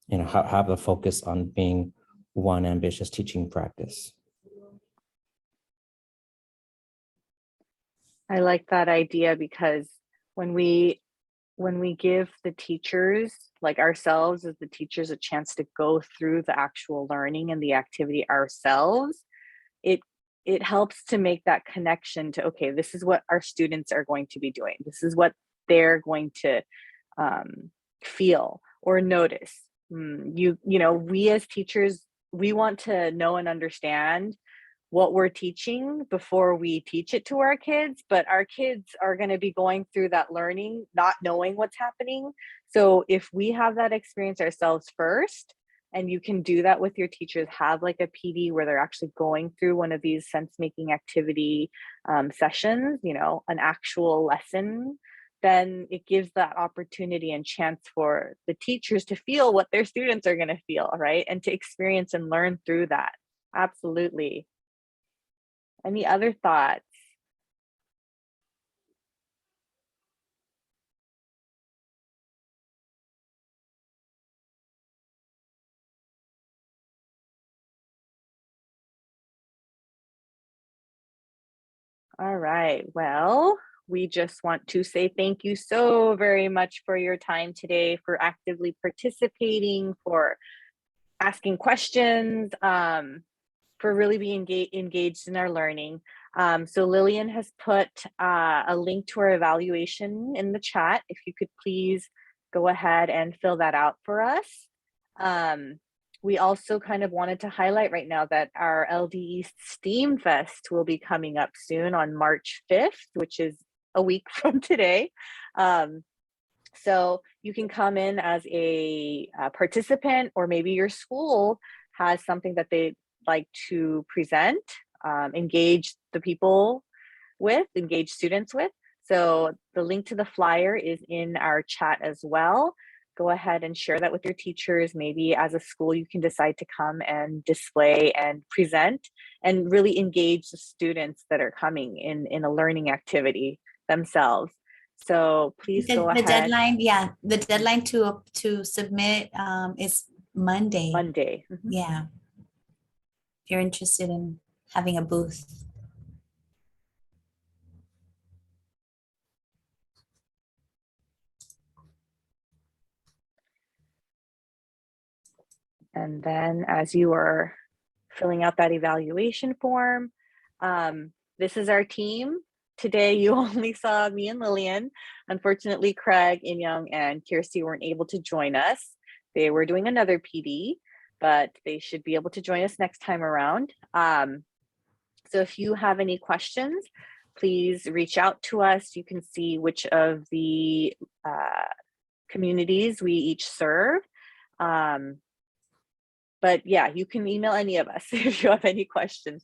have the focus on being one ambitious teaching practice. I like that idea, because when we give the teachers, like ourselves as the teachers, a chance to go through the actual learning and the activity ourselves, it helps to make that connection to, okay, this is what our students are going to be doing. This is what they're going to feel or notice. We as teachers, we want to know and understand what we're teaching before we teach it to our kids, but our kids are going to be going through that learning not knowing what's happening. So if we have that experience ourselves first, and you can do that with your teachers, have like a PD where they're actually going through one of these sense-making activity sessions, an actual lesson, then it gives that opportunity and chance for the teachers to feel what their students are going to feel, right? And to experience and learn through that. Absolutely. Any other thoughts? All right, well, we just want to say thank you so very much for your time today, for actively participating, for asking questions, for really being engaged in our learning. So Lillian has put a link to our evaluation in the chat. If you could please go ahead and fill that out for us. We also kind of wanted to highlight right now that our LDE STEAM Fest will be coming up soon on March 5th, which is a week from today. So you can come in as a participant, or maybe your school has something that they'd like to present, engage the people with, engage students with. So the link to the flyer is in our chat as well. Go ahead and share that with your teachers. Maybe as a school, you can decide to come and display and present and really engage the students that are coming in a learning activity themselves. So please go The ahead. deadline, yeah, the deadline to submit is Monday. Monday. Yeah. If you're interested in having a booth. And then as you are filling out that evaluation form, this is our team. Today, you only saw me and Lillian. Unfortunately, Craig, In-Young, and Kirsty weren't able to join us. They were doing another PD, but they should be able to join us next time around. So if you have any questions, please reach out to us. You can see which of the communities we each serve. But yeah, you can email any of us if you have any questions.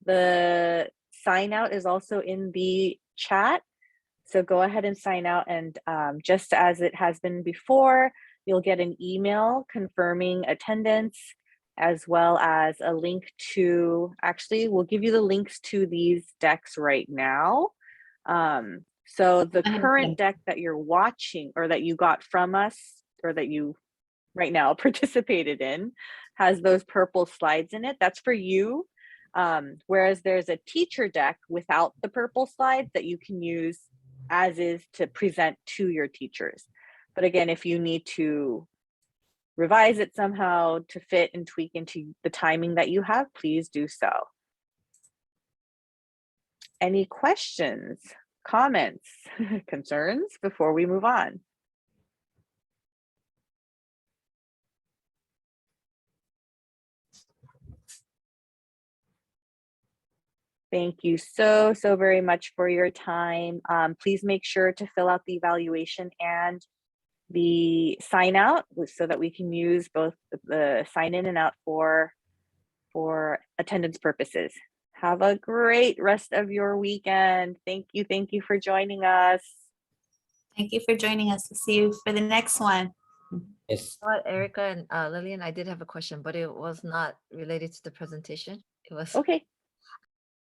The sign out is also in the chat. So go ahead and sign out, and just as it has been before, you'll get an email confirming attendance, as well as a link to, actually, we'll give you the links to these decks right now. So the current deck that you're watching, or that you got from us, or that you right now participated in, has those purple slides in it. That's for you. Whereas there's a teacher deck without the purple slides that you can use as is to present to your teachers. But again, if you need to revise it somehow to fit and tweak into the timing that you have, please do so. Any questions, comments, concerns before we move on? Thank you so very much for your time. Please make sure to fill out the evaluation and the sign out so that we can use both the sign in and out for attendance purposes. Have a great rest of your weekend. Thank you for joining us. Thank you for joining us. See you for the next one. Yes. Erica and Lillian, I did have a question, but it was not related to the presentation. It was Okay.